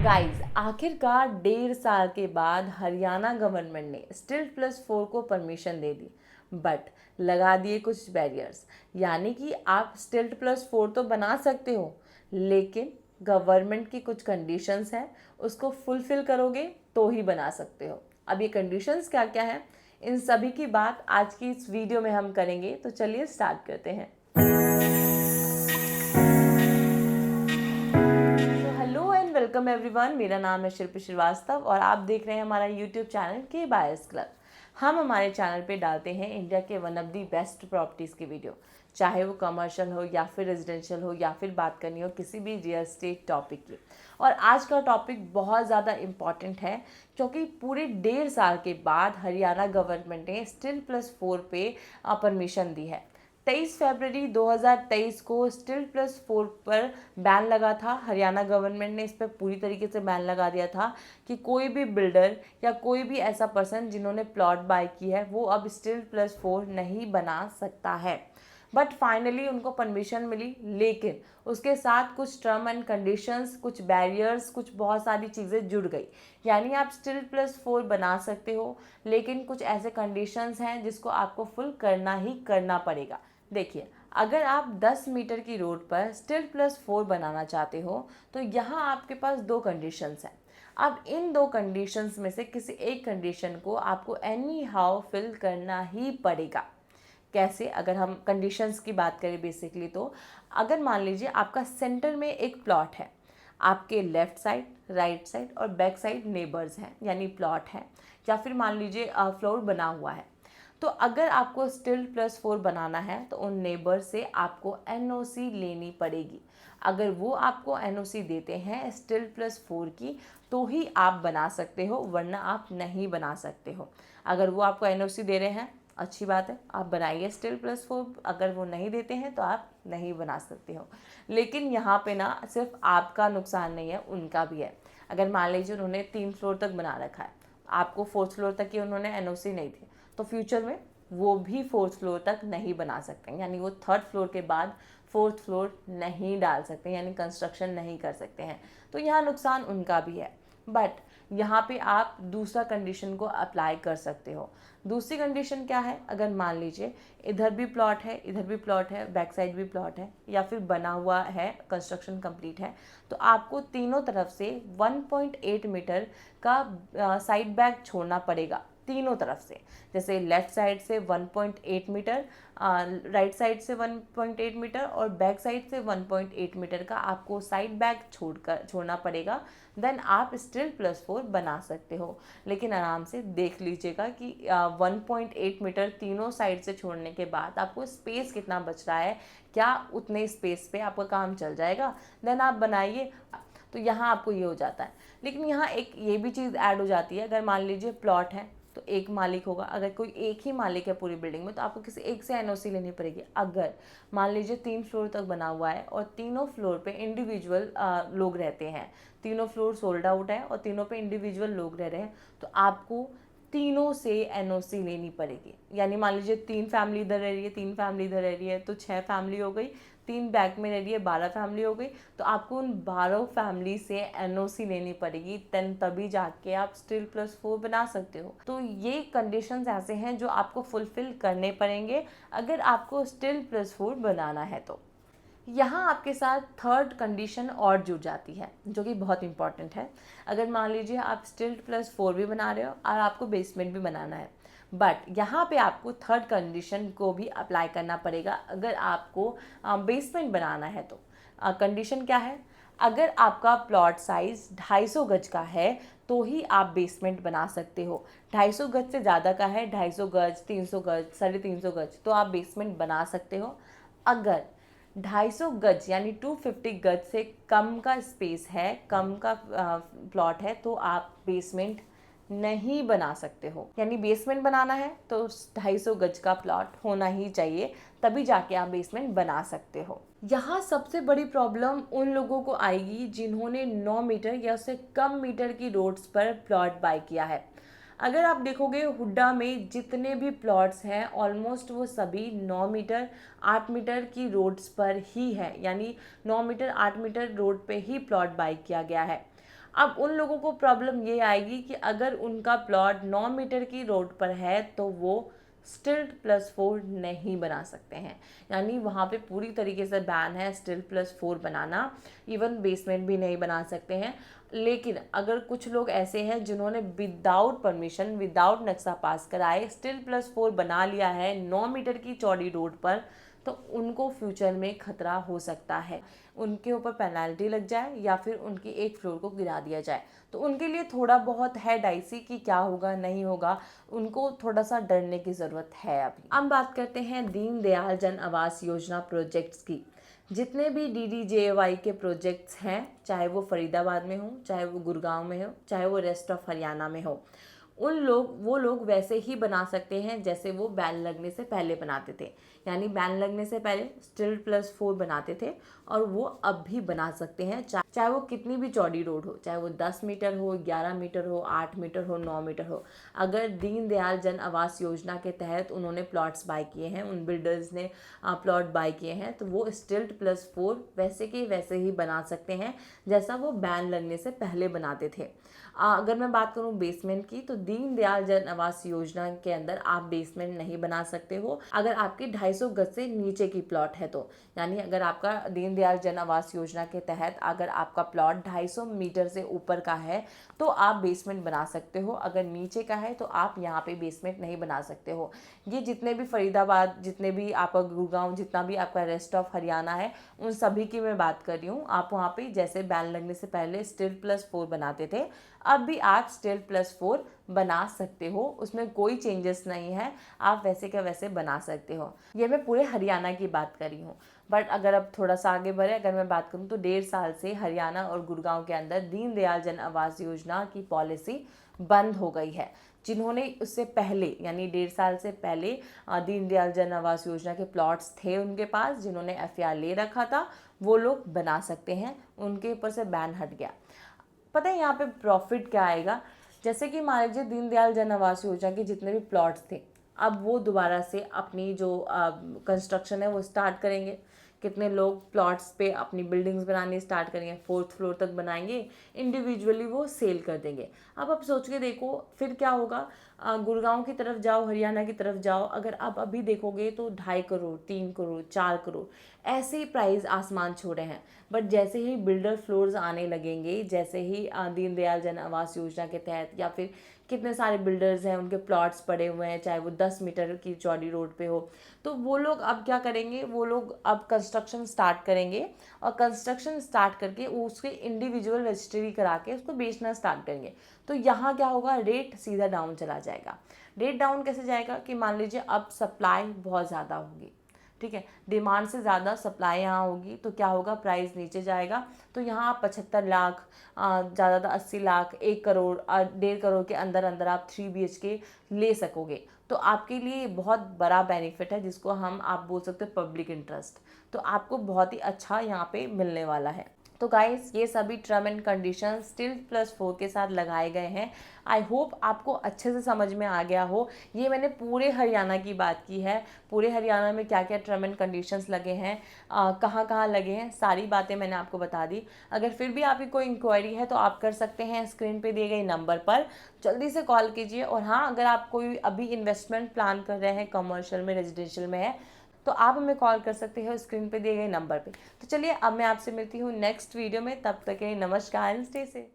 Guys, आखिरकार 1.5 साल के बाद हरियाणा गवर्नमेंट ने स्टिल्ट+4 को परमिशन दे दी, बट लगा दिए कुछ बैरियर्स। यानी कि आप स्टिल्ट+4 तो बना सकते हो, लेकिन गवर्नमेंट की कुछ कंडीशंस हैं, उसको फुलफिल करोगे तो ही बना सकते हो। अब ये कंडीशंस क्या क्या हैं, इन सभी की बात आज की इस वीडियो में हम करेंगे। तो चलिए स्टार्ट करते हैं। हेलो एंड वेलकम एवरीवन, मेरा नाम है शिल्पी श्रीवास्तव और आप देख रहे हैं हमारा यूट्यूब चैनल के बायर्स क्लब। हम हमारे चैनल पे डालते हैं इंडिया के one of the best properties की वीडियो, चाहे वो कमर्शियल हो या फिर रेजिडेंशियल हो या फिर बात करनी हो किसी भी रियल एस्टेट टॉपिक की। और आज का टॉपिक बहुत ज़्यादा इम्पॉर्टेंट है, क्योंकि पूरे 1.5 साल के बाद हरियाणा गवर्नमेंट ने स्टिल्ट+4 पे परमिशन दी है। 23 फरवरी 2023 को स्टिल्ट+4 पर बैन लगा था। हरियाणा गवर्नमेंट ने इस पर पूरी तरीके से बैन लगा दिया था कि कोई भी बिल्डर या कोई भी ऐसा पर्सन जिन्होंने प्लॉट बाय की है वो अब स्टिल्ट+4 नहीं बना सकता है। बट फाइनली उनको परमिशन मिली, लेकिन उसके साथ कुछ टर्म एंड कंडीशंस, कुछ बैरियर्स, कुछ बहुत सारी चीज़ें जुड़ गई। यानी आप स्टिल्ट+4 बना सकते हो, लेकिन कुछ ऐसे कंडीशंस हैं जिसको आपको फुल करना ही करना पड़ेगा। देखिए, अगर आप 10 मीटर की रोड पर स्टिल्ट+4 बनाना चाहते हो तो यहाँ आपके पास दो कंडीशंस हैं। अब इन दो कंडीशंस में से किसी एक कंडीशन को आपको एनी हाउ फिल करना ही पड़ेगा। कैसे? अगर हम कंडीशंस की बात करें बेसिकली, तो अगर मान लीजिए आपका सेंटर में एक प्लॉट है, आपके लेफ़्ट साइड, राइट साइड और बैक साइड नेबर्स हैं, यानी प्लॉट है, या फिर मान लीजिए फ्लोर बना हुआ है, तो अगर आपको स्टिल्ट+4 बनाना है तो उन नेबर से आपको एनओसी लेनी पड़ेगी। अगर वो आपको एनओसी देते हैं स्टिल्ट+4 की तो ही आप बना सकते हो, वरना आप नहीं बना सकते हो। अगर वो आपको एनओसी दे रहे हैं, अच्छी बात है, आप बनाइए स्टिल्ट+4। अगर वो नहीं देते हैं तो आप नहीं बना सकते हो। लेकिन यहाँ पे ना सिर्फ आपका नुकसान नहीं है, उनका भी है। अगर मान लीजिए उन्होंने 3 फ्लोर तक बना रखा है, आपको 4th फ्लोर तक की उन्होंने एनओसी नहीं दी, तो फ्यूचर में वो भी 4th फ्लोर तक नहीं बना सकते, यानी वो 3rd फ्लोर के बाद 4th फ्लोर नहीं डाल सकते, यानी कंस्ट्रक्शन नहीं कर सकते हैं। तो यहाँ नुकसान उनका भी है। बट यहाँ पे आप दूसरा कंडीशन को अप्लाई कर सकते हो। दूसरी कंडीशन क्या है? अगर मान लीजिए इधर भी प्लॉट है, इधर भी प्लॉट है, बैक साइड भी प्लॉट है, या फिर बना हुआ है, कंस्ट्रक्शन कंप्लीट है, तो आपको तीनों तरफ से 1.8 मीटर का साइड बैक छोड़ना पड़ेगा, तीनों तरफ से। जैसे लेफ़्ट साइड से 1.8 मीटर, राइट साइड से 1.8 मीटर और बैक साइड से 1.8 मीटर का आपको साइड बैक छोड़ना पड़ेगा। देन आप स्टिल्ट+4 बना सकते हो। लेकिन आराम से देख लीजिएगा कि 1.8 मीटर तीनों साइड से छोड़ने के बाद आपको स्पेस कितना बच रहा है, क्या उतने स्पेस पे आपका काम चल जाएगा, देन आप बनाइए। तो यहाँ आपको ये हो जाता है। लेकिन यहाँ एक ये भी चीज़ ऐड हो जाती है, अगर मान लीजिए प्लॉट है तो एक मालिक होगा। अगर कोई एक ही मालिक है पूरी बिल्डिंग में तो आपको किसी एक से एनओसी लेनी पड़ेगी। अगर मान लीजिए 3 फ्लोर तक बना हुआ है और तीनों फ्लोर पे इंडिविजुअल लोग रहते हैं, तीनों फ्लोर सोल्ड आउट है और तीनों पे इंडिविजुअल लोग रह रहे हैं, तो आपको तीनों से एनओसी लेनी पड़ेगी। यानी मान लीजिए 3 फैमिली इधर रह रही है, 3 फैमिली इधर रह रही है, तो 6 फैमिली हो गई, 3 बैक में रह रही है, 12 फैमिली हो गई। तो आपको उन 12 फैमिली से एनओसी लेनी पड़ेगी, तभी जाके आप स्टिल्ट+4 बना सकते हो। तो ये कंडीशंस ऐसे हैं जो आपको फुलफिल करने पड़ेंगे अगर आपको स्टिल्ट+4 बनाना है। तो यहाँ आपके साथ थर्ड कंडीशन और जुड़ जाती है, जो कि बहुत इंपॉर्टेंट है। अगर मान लीजिए आप स्टिल्ट+4 भी बना रहे हो और आपको बेसमेंट भी बनाना है, बट यहाँ पे आपको थर्ड कंडीशन को भी अप्लाई करना पड़ेगा अगर आपको बेसमेंट बनाना है। तो कंडीशन क्या है? अगर आपका प्लॉट साइज 250 गज का है तो ही आप बेसमेंट बना सकते हो। 250 गज से ज़्यादा का है, 250 गज, 300 गज, 350 गज, तो आप बेसमेंट बना सकते हो। अगर 250 गज यानी 250 गज से कम का स्पेस है, कम का प्लॉट है, तो आप बेसमेंट नहीं बना सकते हो। यानी बेसमेंट बनाना है तो 250 गज का प्लॉट होना ही चाहिए, तभी जाके आप बेसमेंट बना सकते हो। यहाँ सबसे बड़ी प्रॉब्लम उन लोगों को आएगी जिन्होंने 9 मीटर या उससे कम मीटर की रोड्स पर प्लॉट बाय किया है। अगर आप देखोगे हुड्डा में जितने भी प्लॉट्स हैं ऑलमोस्ट वो सभी 9 मीटर 8 मीटर की रोड्स पर ही है, यानी 9 मीटर 8 मीटर रोड पे ही प्लॉट बाय किया गया है। अब उन लोगों को प्रॉब्लम ये आएगी कि अगर उनका प्लॉट 9 मीटर की रोड पर है तो वो स्टिल्ट +4 नहीं बना सकते हैं, यानी वहाँ पे पूरी तरीके से बैन है स्टिल्ट +4 बनाना। इवन बेसमेंट भी नहीं बना सकते हैं। लेकिन अगर कुछ लोग ऐसे हैं जिन्होंने विदाउट परमिशन, विदाउट नक्शा पास कराए स्टिल्ट +4 बना लिया है 9 मीटर की चौड़ी रोड पर, तो उनको फ्यूचर में खतरा हो सकता है, उनके ऊपर पेनल्टी लग जाए या फिर उनकी एक फ्लोर को गिरा दिया जाए। तो उनके लिए थोड़ा बहुत है डाइसी कि क्या होगा नहीं होगा, उनको थोड़ा सा डरने की ज़रूरत है। अभी हम बात करते हैं दीनदयाल जन आवास योजना प्रोजेक्ट्स की। जितने भी DDJY के प्रोजेक्ट्स हैं, चाहे वो फरीदाबाद में हो, चाहे वो गुड़गांव में हो, चाहे वो रेस्ट ऑफ हरियाणा में हो, वो लोग वैसे ही बना सकते हैं जैसे वो बैन लगने से पहले बनाते थे। यानी बैन लगने से पहले स्टिल्ट +4 बनाते थे और वो अब भी बना सकते हैं, चाहे वो कितनी भी चौड़ी रोड हो, चाहे वो 10 मीटर हो, 11 मीटर हो, 8 मीटर हो, 9 मीटर हो। अगर दीनदयाल जन आवास योजना के तहत उन्होंने प्लॉट्स बाय किए हैं, उन बिल्डर्स ने प्लॉट बाय किए हैं, तो वो स्टिल्ट +4 वैसे के वैसे ही बना सकते हैं जैसा वो बैन लगने से पहले बनाते थे। अगर मैं बात करूं बेसमेंट की, तो दीनदयाल जन आवास योजना के अंदर आप बेसमेंट नहीं बना सकते हो अगर आपकी 250 गज से नीचे की प्लॉट है तो। यानी अगर आपका दीनदयाल जन आवास योजना के तहत अगर आपका प्लॉट 250 मीटर से ऊपर का है तो आप बेसमेंट बना सकते हो, अगर नीचे का है तो आप यहाँ पे बेसमेंट नहीं बना सकते हो। ये जितने भी फरीदाबाद, जितने भी आपका गुड़गांव, जितना भी आपका रेस्ट ऑफ हरियाणा है, उन सभी की मैं बात कर रही हूँ। आप वहाँ पे जैसे बैन लगने से पहले स्टिल्ट +4 बनाते थे, अब भी आप स्टिल्ट +4 बना सकते हो, उसमें कोई चेंजेस नहीं है, आप वैसे का वैसे बना सकते हो। ये मैं पूरे हरियाणा की बात कर रही हूँ। बट अगर अब थोड़ा सा आगे बढ़े, अगर मैं बात करूँ तो 1.5 साल से हरियाणा और गुड़गांव के अंदर दीनदयाल जन आवास योजना की पॉलिसी बंद हो गई है। जिन्होंने उससे पहले यानी 1.5 साल से पहले दीनदयाल जन आवास योजना के प्लॉट्स थे उनके पास, जिन्होंने FAR ले रखा था, वो लोग बना सकते हैं, उनके ऊपर से बैन हट गया। पता है यहाँ पे प्रॉफिट क्या आएगा? जैसे कि मान लीजिए दीनदयाल जन आवास योजना के जितने भी प्लॉट्स थे, अब वो दोबारा से अपनी जो कंस्ट्रक्शन है वो स्टार्ट करेंगे। कितने लोग प्लॉट्स पे अपनी बिल्डिंग्स बनानी स्टार्ट करेंगे, 4th फ्लोर तक बनाएंगे, इंडिविजुअली वो सेल कर देंगे। अब आप सोच के देखो फिर क्या होगा। गुड़गांव की तरफ जाओ, हरियाणा की तरफ जाओ, अगर आप अभी देखोगे तो 2.5 करोड़, 3 करोड़, 4 करोड़ ऐसे ही प्राइस आसमान छू रहे हैं। बट जैसे ही बिल्डर फ्लोर्स आने लगेंगे, जैसे ही दीनदयाल जन आवास योजना के तहत या फिर कितने सारे बिल्डर्स हैं उनके प्लॉट्स पड़े हुए हैं, चाहे वो 10 मीटर की चौड़ी रोड पे हो, तो वो लोग अब क्या करेंगे, वो लोग अब कंस्ट्रक्शन स्टार्ट करेंगे और कंस्ट्रक्शन स्टार्ट करके उसके इंडिविजुअल रजिस्ट्री करा के उसको बेचना स्टार्ट करेंगे। तो यहाँ क्या होगा, रेट सीधा डाउन चला जाएगा। रेट डाउन कैसे जाएगा कि मान लीजिए अब सप्लाई बहुत ज़्यादा होगी, ठीक है, डिमांड से ज़्यादा सप्लाई यहाँ होगी, तो क्या होगा, प्राइस नीचे जाएगा। तो यहाँ आप 75 लाख, ज़्यादा 80 लाख, 1 करोड़, 1.5 करोड़ के अंदर अंदर आप 3 BHK ले सकोगे। तो आपके लिए बहुत बड़ा बेनिफिट है, जिसको आप बोल सकते हो पब्लिक इंटरेस्ट। तो आपको बहुत ही अच्छा यहाँ पे मिलने वाला है। तो गाइस, ये सभी टर्म एंड कंडीशन स्टिल्ट +4 के साथ लगाए गए हैं। आई होप आपको अच्छे से समझ में आ गया हो। ये मैंने पूरे हरियाणा की बात की है, पूरे हरियाणा में क्या क्या टर्म एंड कंडीशंस लगे हैं, कहाँ कहाँ लगे हैं, सारी बातें मैंने आपको बता दी। अगर फिर भी आपकी कोई इंक्वायरी है तो आप कर सकते हैं स्क्रीन पे दिए गए नंबर पर, जल्दी से कॉल कीजिए। और हाँ, अगर आप कोई अभी इन्वेस्टमेंट प्लान कर रहे हैं, कमर्शियल में, रेजिडेंशियल में है, तो आप हमें कॉल कर सकते हो स्क्रीन पे दिए गए नंबर पे। तो चलिए अब मैं आपसे मिलती हूँ नेक्स्ट वीडियो में, तब तक के लिए नमस्कार, स्टे सेफ।